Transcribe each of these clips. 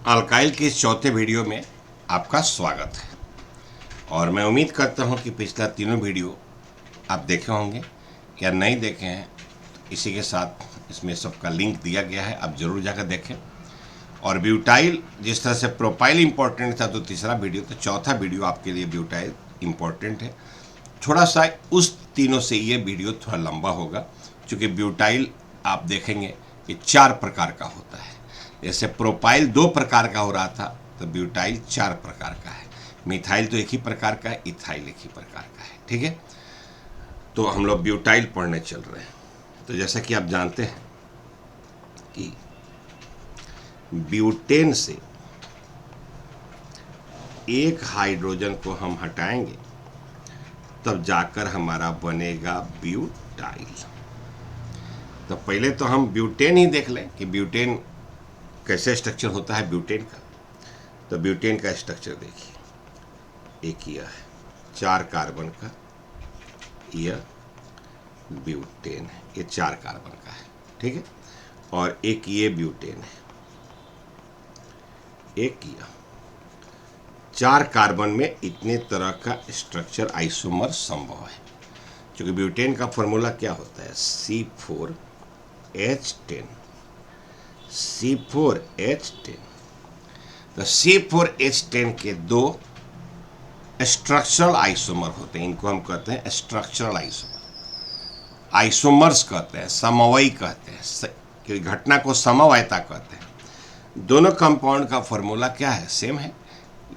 Alkyl के इस चौथे वीडियो में आपका स्वागत है और मैं उम्मीद करता हूं कि पिछला तीनों वीडियो आप देखे होंगे या नहीं देखे हैं तो इसी के साथ इसमें सबका लिंक दिया गया है, आप ज़रूर जाकर देखें। और ब्यूटाइल जिस तरह से प्रोपाइल इम्पोर्टेंट था तो तीसरा वीडियो, तो चौथा वीडियो आपके लिए ब्यूटाइल इम्पोर्टेंट है। थोड़ा सा उस तीनों से ये वीडियो थोड़ा लंबा होगा क्योंकि ब्यूटाइल आप देखेंगे कि 4 प्रकार का होता है। जैसे प्रोपाइल 2 प्रकार का हो रहा था तो ब्यूटाइल 4 प्रकार का है। मिथाइल तो एक ही प्रकार का है, इथाइल एक ही प्रकार का है। ठीक है, तो हम लोग ब्यूटाइल पढ़ने चल रहे हैं। तो जैसा कि आप जानते हैं कि ब्यूटेन से एक हाइड्रोजन को हम हटाएंगे तब जाकर हमारा बनेगा ब्यूटाइल। तो पहले तो हम ब्यूटेन ही देख लें कि ब्यूटेन कैसे स्ट्रक्चर होता है ब्यूटेन का। तो ब्यूटेन का स्ट्रक्चर देखिए, एक यह है 4 कार्बन का, यह ब्यूटेन है, ये 4 कार्बन का है। ठीक है, और एक ये ब्यूटेन है, एक यह 4 कार्बन में इतने तरह का स्ट्रक्चर आइसोमर संभव है। क्योंकि ब्यूटेन का फॉर्मूला क्या होता है, C4H10 C4H10। तो C4H10 के 2 स्ट्रक्चरल आइसोमर होते हैं, इनको हम कहते हैं स्ट्रक्चरल आइसोमर, आइसोमर्स कहते हैं, समवयी कहते हैं, क्योंकि घटना को समवयता कहते हैं। दोनों कंपाउंड का फॉर्मूला क्या है, सेम है,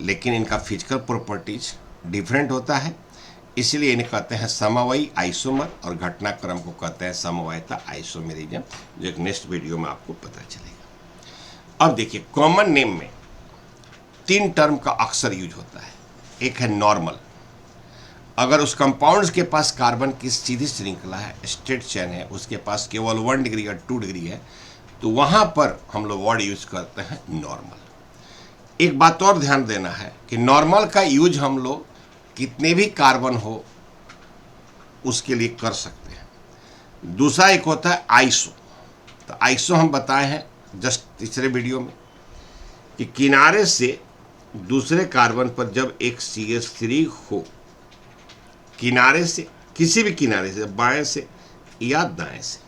लेकिन इनका फिजिकल प्रॉपर्टीज डिफरेंट होता है, इसलिए इन्हें कहते हैं समवयी आइसोमर और घटनाक्रम को कहते हैं समवयता आइसोमेरिज्म, जो एक नेक्स्ट वीडियो में आपको पता चलेगा। अब देखिए, कॉमन नेम में 3 टर्म का अक्सर यूज होता है। एक है नॉर्मल, अगर उस कंपाउंड्स के पास कार्बन की सीधी श्रृंखला है, स्ट्रेट चेन है, उसके पास केवल 1 डिग्री या 2 डिग्री है, तो वहां पर हम लोग वर्ड यूज करते हैं नॉर्मल। एक बात और ध्यान देना है कि नॉर्मल का यूज हम लोग कितने भी कार्बन हो उसके लिए कर सकते हैं। दूसरा एक होता है आइसो। तो आइसो हम बताए हैं जस्ट तीसरे वीडियो में कि किनारे से दूसरे कार्बन पर जब एक CH3 हो, किनारे से, किसी भी किनारे से, बाएं से या दाएं से,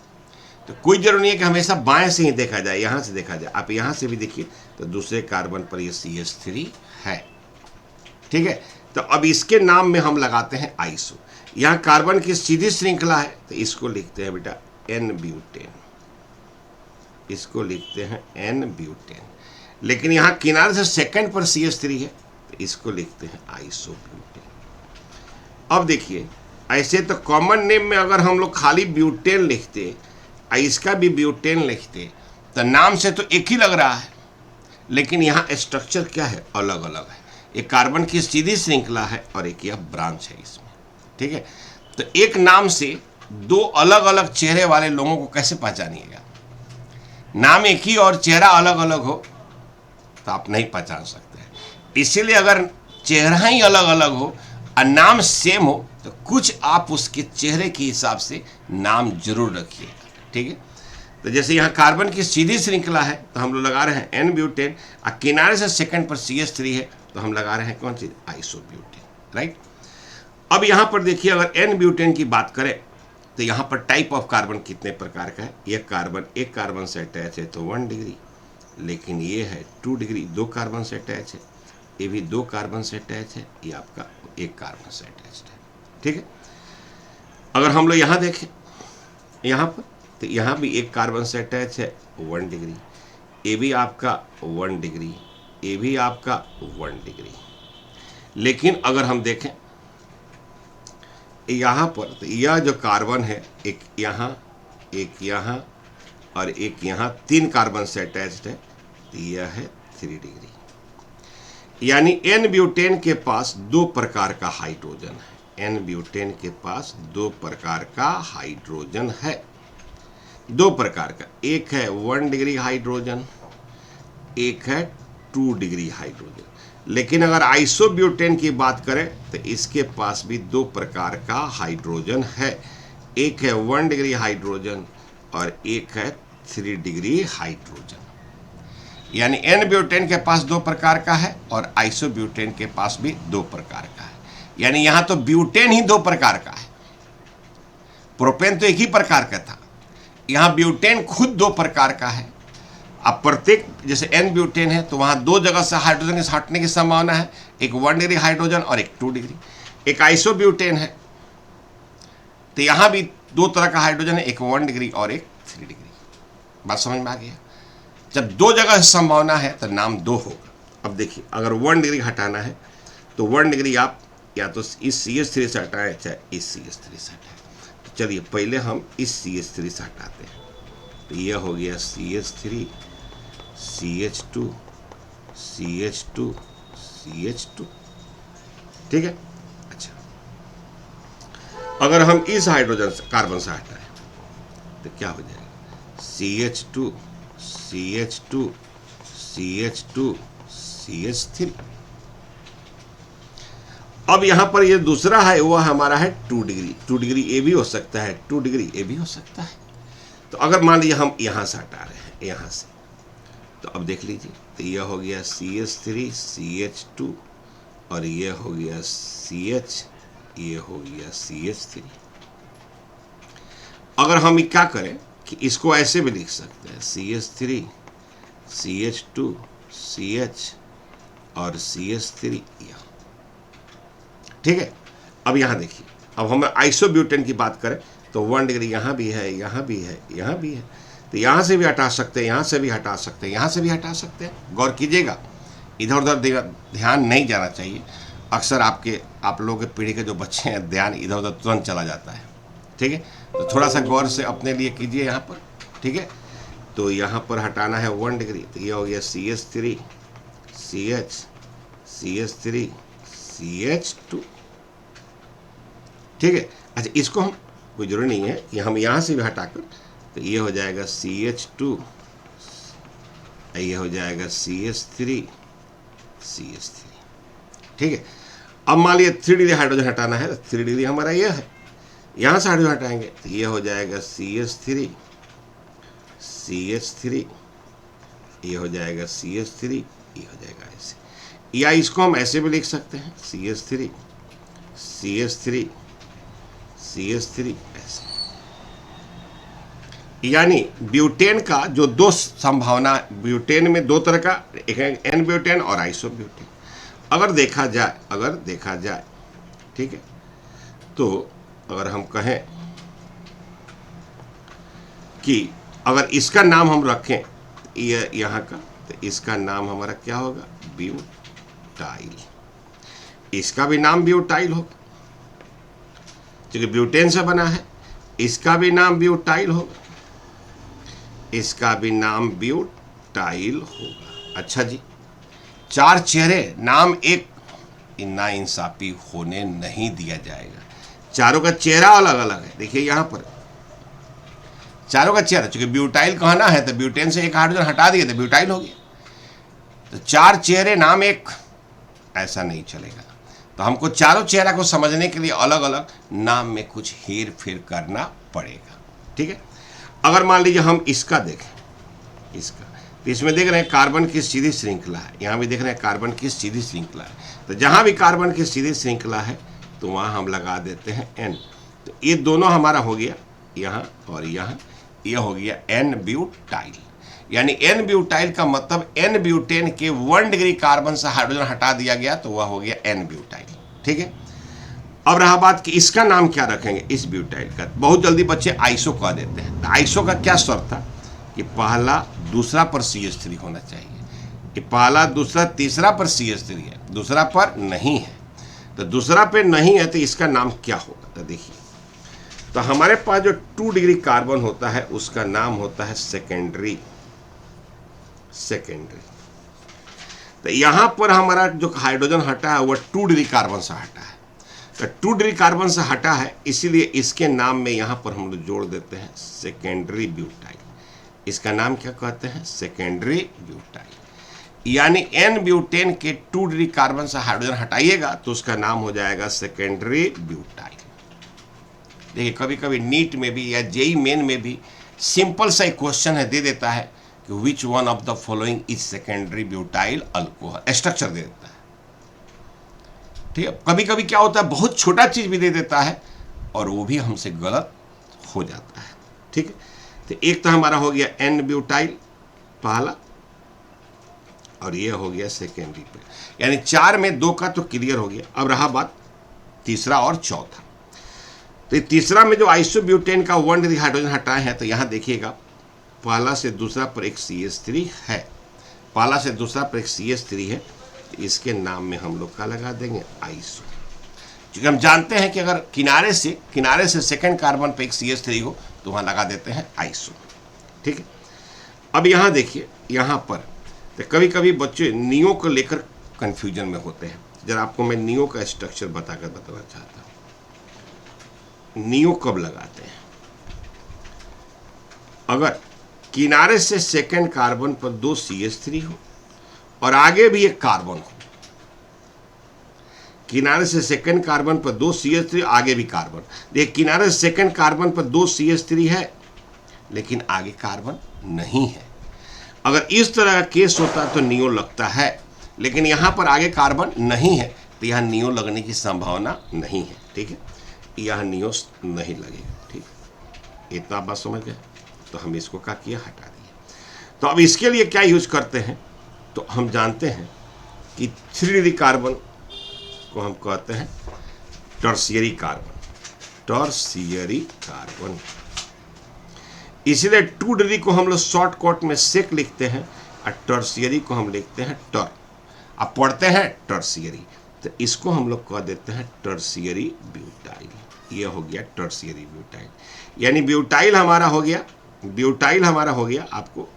तो कोई जरूरी नहीं है कि हमेशा बाएं से ही देखा जाए, यहां से देखा जाए, आप यहां से भी देखिए तो दूसरे कार्बन पर ये CH3 है। ठीक है, तो अब इसके नाम में हम लगाते हैं आइसो। यहाँ कार्बन की सीधी श्रृंखला है तो इसको लिखते हैं बेटा N ब्यूटेन, इसको लिखते हैं N ब्यूटेन। लेकिन यहाँ किनारे से सेकंड पर CH3 है तो इसको लिखते हैं आइसो ब्यूटेन। अब देखिए, ऐसे तो कॉमन नेम में अगर हम लोग खाली ब्यूटेन लिखते, इसका भी ब्यूटेन लिखते, तो नाम से तो एक ही लग रहा है, लेकिन यहाँ स्ट्रक्चर क्या है, अलग अलग है। एक कार्बन की सीधी श्रृंखला है और एक यह ब्रांच है इसमें। ठीक है, तो एक नाम से 2 अलग अलग चेहरे वाले लोगों को कैसे पहचानिएगा। नाम एक ही और चेहरा अलग अलग हो तो आप नहीं पहचान सकते हैं। इसीलिए अगर चेहरा ही अलग अलग हो और नाम सेम हो तो कुछ आप उसके चेहरे के हिसाब से नाम जरूर रखिएगा। ठीक है, तो जैसे यहाँ कार्बन की सीधी श्रृंखला है तो हम लोग लगा रहे हैं N ब्यूटेन, और किनारे से सेकंड पर CH3 है तो हम लगा रहे हैं कौन सी, आइसो ब्यूटेन। राइट, अब यहाँ पर देखिए, अगर N ब्यूटेन की बात करें तो यहाँ पर टाइप ऑफ कार्बन कितने प्रकार का है। यह कार्बन एक कार्बन से अटैच है तो 1 डिग्री, लेकिन ये है 2 डिग्री, 2 कार्बन से अटैच है, ये भी 2 कार्बन से अटैच है, ये आपका 1 कार्बन से अटैच है। ठीक है, अगर हम लोग यहाँ देखें यहाँ पर तो यहाँ भी 1 कार्बन से अटैच है 1 डिग्री, ये भी आपका 1 डिग्री, ये भी आपका 1 डिग्री। लेकिन अगर हम देखें यहाँ पर तो यह जो कार्बन है, एक यहाँ और एक यहाँ, 3 कार्बन से अटैच्ड है, तो यह है 3 डिग्री। यानी N ब्यूटेन के पास 2 प्रकार का हाइड्रोजन है। N ब्यूटेन के पास 2 प्रकार का हाइड्रोजन है, 2 प्रकार का, एक है 1 डिग्री हाइड्रोजन, एक है 2 डिग्री हाइड्रोजन। लेकिन अगर आइसोब्यूटेन की बात करें तो इसके पास भी 2 प्रकार का हाइड्रोजन है, एक है 1 डिग्री हाइड्रोजन और एक है 3 डिग्री हाइड्रोजन। यानी एन ब्यूटेन के पास 2 प्रकार का है और आइसोब्यूटेन के पास भी 2 प्रकार का है। यानी यहां तो ब्यूटेन ही 2 प्रकार का है, प्रोपेन तो एक ही प्रकार का था, यहां ब्यूटेन खुद 2 प्रकार का है। अब प्रत्येक जैसे एन ब्यूटेन है तो वहां 2 जगह से हाइड्रोजन के हटने की संभावना है, एक 1 डिग्री हाइड्रोजन और एक 2 डिग्री। एक आइसोब्यूटेन है तो यहां भी 2 तरह का हाइड्रोजन है, एक 1 डिग्री और एक 3 डिग्री। बात समझ में आ गया? जब 2 जगह से संभावना है तो नाम 2 होगा। अब देखिए अगर 1 डिग्री हटाना है तो 1 डिग्री आप या तो इस CH3 से हटाएं चाहे इस CH3 से हटाएं। तो चलिए पहले हम इस CH3 से हटाते हैं। तो यह हो गया CH3 CH2 CH2 CH2, ठीक है। अच्छा, अगर हम इस हाइड्रोजन से कार्बन से हटाएं तो क्या हो जाएगा? CH2 CH2 CH2 CH3। अब यहां पर ये दूसरा है वो हमारा है 2 डिग्री। 2 डिग्री ए भी हो सकता है, 2 डिग्री ए भी हो सकता है। तो अगर मान लीजिए हम यहां से हटा रहे हैं यहां से, तो अब देख लीजिए तो यह हो गया CH3 CH2 और ये हो गया CH, ये हो गया CH3। अगर हम क्या करें कि इसको ऐसे भी लिख सकते हैं CH3 CH2 CH और CH3, ठीक है। अब यहां देखिए, अब हम आइसोब्यूटेन की बात करें तो 1 डिग्री यहां भी है, यहां भी है, यहां भी है। तो यहां से भी हटा सकते हैं, यहां से भी हटा सकते हैं, यहां से भी हटा सकते हैं। गौर कीजिएगा, इधर उधर ध्यान नहीं जाना चाहिए। अक्सर आप लोगों के पीढ़ी के जो बच्चे हैं ध्यान इधर उधर तुरंत चला जाता है, ठीक है। तो थोड़ा सा गौर से अपने लिए कीजिए यहाँ पर, ठीक है। तो यहाँ पर हटाना है 1 डिग्री, तो ये हो गया CH3 CH CH3 CH2, ठीक है। अच्छा, इसको हम कोई जरूरी नहीं है कि हम यहाँ से भी हटाकर, तो ये हो जाएगा CH2, ये हो जाएगा CH3 CH3, ठीक है। अब मान लिया 3 डिग्री हाइड्रोजन हटाना है, तो 3 डिग्री हमारा ये है, यहाँ से हाइड्रोजन हटाएंगे तो ये हो जाएगा CH3 CH3, ये हो जाएगा CH3, ये हो जाएगा ऐसे। या इसको हम ऐसे भी लिख सकते हैं CH3 CH3 CH3 ऐसे। यानी ब्यूटेन का जो 2 संभावना, ब्यूटेन में 2 तरह का, एक है एन ब्यूटेन और आइसोब्यूटेन। अगर देखा जाए, ठीक है, तो अगर हम कहें कि अगर इसका नाम हम रखें ये यहाँ का, तो इसका नाम हमारा क्या होगा? ब्यूटाइल। इसका भी नाम ब्यूटाइल होगा क्योंकि ब्यूटेन से बना है। इसका भी नाम ब्यूटाइल होगा, इसका भी नाम ब्यूटाइल होगा। अच्छा जी, 4 चेहरे नाम एक, नाइंसाफी होने नहीं दिया जाएगा। चारों का चेहरा अलग अलग है। देखिए यहाँ पर चारों का चेहरा, चूंकि ब्यूटाइल कहना है तो ब्यूटेन से एक हाइड्रोजन हटा दिए तो ब्यूटाइल हो गया। तो 4 चेहरे नाम एक, ऐसा नहीं चलेगा। तो हमको चारों चेहरा को समझने के लिए अलग अलग नाम में कुछ हेर फेर करना पड़ेगा, ठीक है। अगर मान लीजिए हम इसका देखें, इसका, तो इसमें देख रहे हैं कार्बन की सीधी श्रृंखला है, यहाँ भी देख रहे हैं कार्बन की सीधी श्रृंखला है। तो जहाँ भी कार्बन की सीधी श्रृंखला है तो वहाँ हम लगा देते हैं N। तो ये दोनों हमारा हो गया यहाँ और यहाँ, ये हो गया N ब्यूटाइल। यानी N ब्यूटाइल का मतलब N ब्यूटेन के 1 डिग्री कार्बन से हाइड्रोजन हटा दिया गया तो वह हो गया N ब्यूटाइल, ठीक है। अब रहा बात कि इसका नाम क्या रखेंगे इस ब्यूटाइल का। बहुत जल्दी बच्चे आइसो कह देते हैं। तो आइसो का क्या शर्त था कि पहला दूसरा पर CH3 होना चाहिए, कि पहला दूसरा तीसरा पर CH3 है, दूसरा पर नहीं है। तो दूसरा पे नहीं है तो इसका नाम क्या होगा? तो देखिए, तो हमारे पास जो 2 डिग्री कार्बन होता है उसका नाम होता है सेकेंडरी। तो यहाँ पर हमारा जो हाइड्रोजन हटा है वह 2 डिग्री कार्बन से हटा है। तो 2 डिग्री कार्बन से हटा है, इसीलिए इसके नाम में यहाँ पर हम लोग जोड़ देते हैं सेकेंडरी ब्यूटाइल। इसका नाम क्या कहते हैं? Secondary butyl. यानी N ब्यूटेन के 2 डिग्री कार्बन से हाइड्रोजन हटाइएगा तो उसका नाम हो जाएगा सेकेंडरी ब्यूटाइल। देखिए, कभी कभी नीट में भी या जेई मेन में भी सिंपल सा एक क्वेश्चन है, दे देता है कि which one of the following is secondary butyl alcohol, structure दे देता है। ठीक है, कभी कभी क्या होता है बहुत छोटा चीज भी दे देता है और वो भी हमसे गलत हो जाता है। ठीक है, तो एक तो हमारा हो गया एन ब्यूटाइल पहला, और ये हो गया सेकेंडरी पे, यानी 4 में 2 का तो क्लियर हो गया। अब रहा बात तीसरा और चौथा। तो तीसरा में जो आइसोब्यूटेन का 1 डिग्री हाइड्रोजन हटाए हैं, तो यहां देखिएगा पहला से दूसरा पर एक CH3 है, पहला से दूसरा पर एक CH3 है, तो इसके नाम में हम लोग का लगा देंगे आइसो, क्योंकि हम जानते हैं कि अगर किनारे से सेकंड कार्बन पे एक CH3 हो तो वहां लगा देते हैं आइसो। ठीक है, अब यहां देखिए, यहां पर तो कभी कभी बच्चे नियो को लेकर कंफ्यूजन में होते हैं। जरा आपको मैं नियो का स्ट्रक्चर बताना चाहता हूं। नियो कब लगाते हैं? अगर किनारे से सेकंड कार्बन पर 2 CH3 हो और आगे भी एक कार्बन हो, किनारे से सेकंड कार्बन पर 2 CH3, आगे भी कार्बन। देखिए, किनारे से सेकंड कार्बन पर 2 CH3 है लेकिन आगे कार्बन नहीं है। अगर इस तरह का केस होता तो नियो लगता है, लेकिन यहां पर आगे कार्बन नहीं है तो यहां नियो लगने की संभावना नहीं है। ठीक है, यहां नियो नहीं लगेगा। ठीक, इतना बात समझ गए? तो हम इसको क्या किया, हटा दिया। तो अब इसके लिए क्या यूज करते हैं, तो हम जानते हैं कि 3 कार्बन को हम कहते हैं टर्शियरी कार्बन, टर्शियरी कार्बन। इसलिए 2 डिग्री को हम लोग शॉर्टकट में सेक लिखते हैं और टर्शियरी को हम लिखते हैं टर। अब पढ़ते हैं टर्शियरी, तो इसको हम लोग कह देते हैं टर्शियरी ब्यूटाइल। ये हो गया टर्शियरी ब्यूटाइल, यानी ब्यूटाइल हमारा हो गया, ब्यूटाइल हमारा हो गया, आपको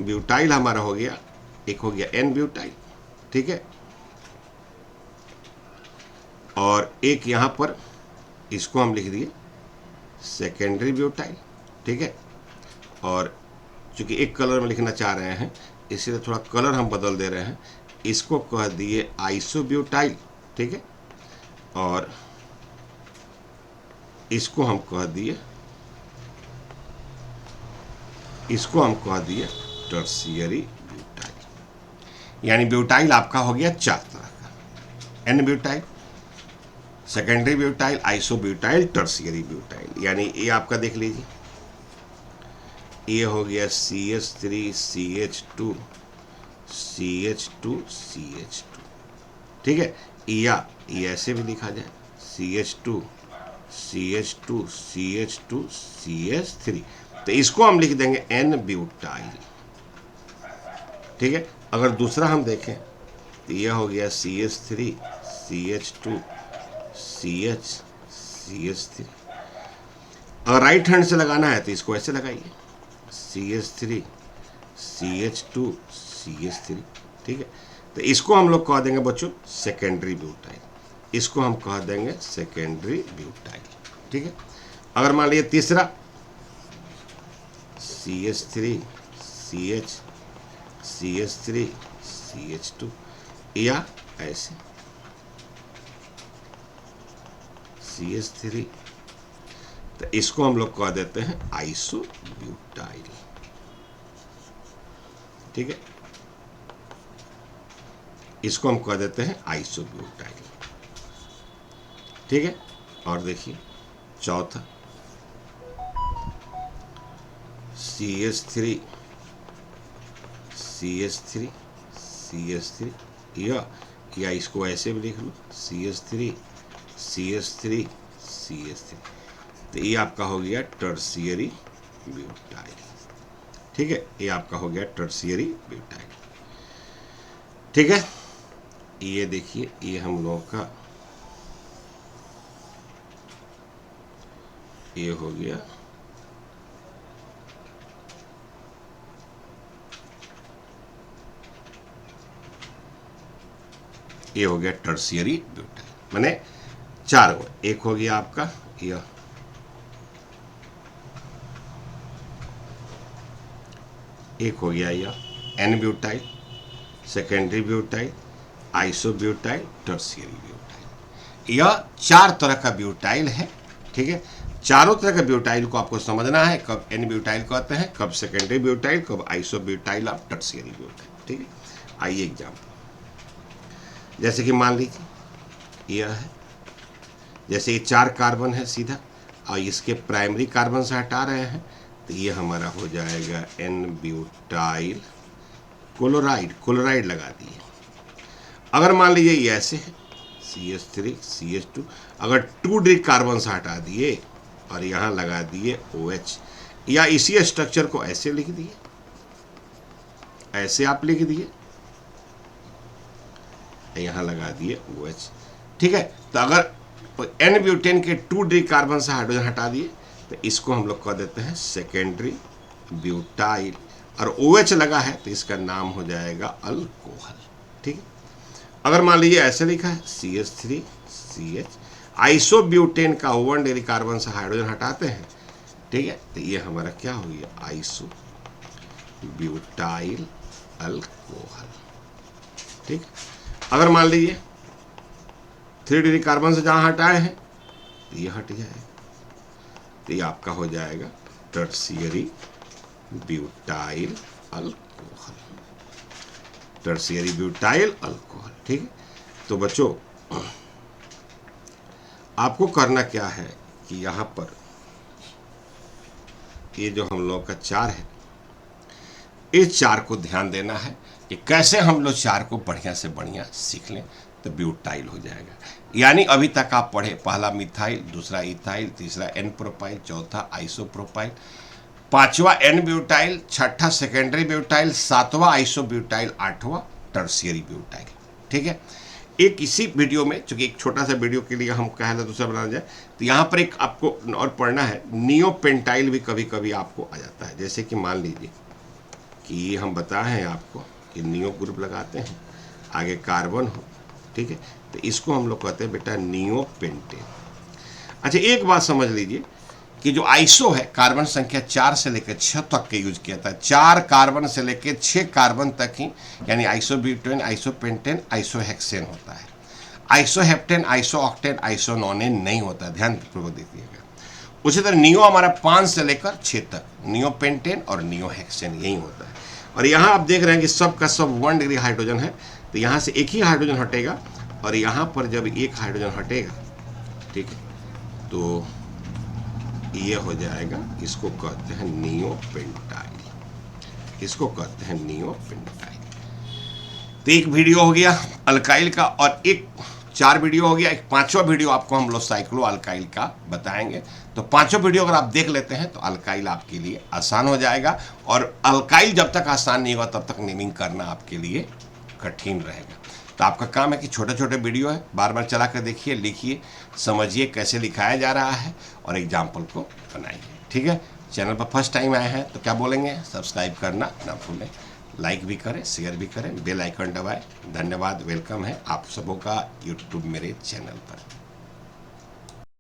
ब्यूटाइल हमारा हो गया, एक हो गया एन ब्यूटाइल। ठीक है, और एक यहां पर इसको हम लिख दिए सेकेंडरी ब्यूटाइल। ठीक है, और चूंकि एक कलर में लिखना चाह रहे हैं इसलिए थोड़ा कलर हम बदल दे रहे हैं, इसको कह दिए आइसोब्यूटाइल। ठीक है, और इसको हम कह दिए, इसको हम कह दिए टर्शियरी ब्यूटाइल। यानी ब्यूटाइल आपका हो गया 4 तरह का, n butyl, secondary butyl, isobutyl, tertiary butyl. यानी ये आपका देख लीजिए, ये हो गया CH3 CH2 CH2 CH2। ठीक है, या ये ऐसे भी लिखा जाए CH2 CH2 CH2 CH3, तो इसको हम लिख देंगे एन ब्यूटाइल। ठीक है, अगर दूसरा हम देखें तो यह हो गया CH3 CH2 CH3। अगर राइट हैंड से लगाना है तो इसको ऐसे लगाइए CH3 CH2 CH3। ठीक है, तो इसको हम लोग कह देंगे बच्चों सेकेंडरी ब्यूटाइल, इसको हम कह देंगे सेकेंडरी ब्यूटाइल। ठीक है, अगर मान लीजिए तीसरा CH3 CH3 CH2, या ऐसे CH3, तो इसको हम लोग कह देते हैं आइसोब्यूटाइल। ठीक है, इसको हम कह देते हैं आइसोब्यूटाइल। ठीक है, और देखिए चौथा CH3 CH3 CH3, या इसको ऐसे भी लिख लो CH3 CH3 CH3, तो ये आपका हो गया टर्शियरी ब्यूटाइल। ठीक है, ये आपका हो गया टर्शियरी ब्यूटाइल। ठीक है, ये देखिए, ये हम लोगों का ये हो गया ये हो गया टर्शियरी ब्यूटाइल, माने 4 गो। एक हो गया आपका यह, एक हो गया यह n butyl, secondary butyl, isobutyl, tertiary butyl. यह 4 तरह का ब्यूटाइल है। ठीक है, चारों तरह के ब्यूटाइल को आपको समझना है, कब एन ब्यूटाइल कहते हैं, कब सेकेंडरी ब्यूटाइल, कब आइसोब्यूटाइल ऑफ टर्शियरी ब्यूटाइल। ठीक है, आइए एग्जाम्पल, जैसे कि मान लीजिए यह है, जैसे ये 4 कार्बन है सीधा और इसके प्राइमरी कार्बन से हटा रहे हैं, तो ये हमारा हो जाएगा एन ब्यूटाइल क्लोराइड, क्लोराइड लगा दिए। अगर मान लीजिए ये ऐसे है CH3 CH2, अगर 2 डिग्री कार्बन से हटा दिए और यहाँ लगा दिए OH, या इसी स्ट्रक्चर को ऐसे लिख दिए, ऐसे आप लिख दिए, यहाँ लगा दिए OH। ठीक है, तो अगर एन ब्यूटेन के 2 डिग्री कार्बन से हाइड्रोजन हटा दिए तो इसको हम लोग कह देते हैं सेकेंडरी ब्यूटाइल, और OH लगा है तो इसका नाम हो जाएगा अल्कोहल। ठीक है, अगर मान लीजिए ऐसे लिखा है CH3 CH, आइसोब्यूटेन का 1 डिग्री कार्बन से हाइड्रोजन हटाते हैं, ठीक है, तो ये हमारा क्या हो गया आइसोब्यूटाइल अल्कोहल। ठीक, अगर मान लीजिए 3 डिग्री कार्बन से जहाँ हटाए हैं तो ये हट जाएगा, तो ये आपका हो जाएगा tertiary butyl alcohol, tertiary butyl alcohol. ठीक है, तो बच्चों आपको करना क्या है कि यहाँ पर ये जो हम लोग का 4 है, इस 4 को ध्यान देना है कि कैसे हम लोग 4 को बढ़िया से बढ़िया सीख लें तो ब्यूटाइल हो जाएगा। यानी अभी तक आप पढ़े, पहला मिथाइल, दूसरा इथाइल, तीसरा एन प्रोपाइल, चौथा आइसोप्रोपाइल, पांचवा एन ब्यूटाइल, छठा सेकेंडरी ब्यूटाइल, सातवां आइसोब्यूटाइल, आठवां टर्शियरी ब्यूटाइल। ठीक है, एक इसी वीडियो में, चूंकि एक छोटा सा वीडियो के लिए हम कहें दूसरा बनाना जाए, तो यहाँ पर एक आपको और पढ़ना है, नियोपेंटाइल भी कभी कभी आपको आ जाता है। जैसे कि मान लीजिए कि ये हम बताए हैं आपको कि नियो ग्रुप लगाते हैं, आगे कार्बन हो, ठीक है, तो इसको हम लोग कहते हैं बेटा नियोपेंटेन। अच्छा, एक बात समझ लीजिए कि जो आइसो है, कार्बन संख्या 4 से लेकर 6 तक के यूज किया था, 4 कार्बन से लेकर 6 कार्बन तक ही, यानी आइसोब्यूटेन, आइसोपेंटेन, आइसोहेक्सेन होता है। आइसोहेप्टेन, आइसोऑक्टेन, आइसोनोनेन नहीं होता, ध्यानपूर्वक देखिएगा। उसी तरह नियो हमारा 5 से लेकर 6 तक, नियोपेंटेन और नियोहेक्सेन यही होता है। और यहाँ आप देख रहे हैं कि सब का सब 1 डिग्री हाइड्रोजन है, तो यहाँ से एक ही हाइड्रोजन हटेगा, और यहाँ पर जब एक हाइड्रोजन हटेगा, ठीक है, तो ये हो जाएगा, इसको कहते हैं नियोपेंटाइल, इसको कहते हैं नियोपेंटाइल। तो एक वीडियो हो गया अल्काइल का, और एक 4 वीडियो हो गया, एक 5वां वीडियो आपको हम लोग साइक्लो अल्काइल का बताएंगे। तो 5वां वीडियो अगर आप देख लेते हैं तो अल्काइल आपके लिए आसान हो जाएगा, और अल्काइल जब तक आसान नहीं होगा तब तक नेमिंग करना आपके लिए कठिन रहेगा। तो आपका काम है कि छोटे छोटे वीडियो है, बार बार चला कर देखिए, लिखिए, समझिए कैसे लिखाया जा रहा है, और एग्जाम्पल को बनाइए। ठीक है, चैनल पर फर्स्ट टाइम आए हैं तो क्या बोलेंगे, सब्सक्राइब करना ना भूलें, लाइक भी करें, शेयर भी करें, बेल आइकन दबाएं। धन्यवाद, वेलकम है आप सबों का यूट्यूब मेरे चैनल पर।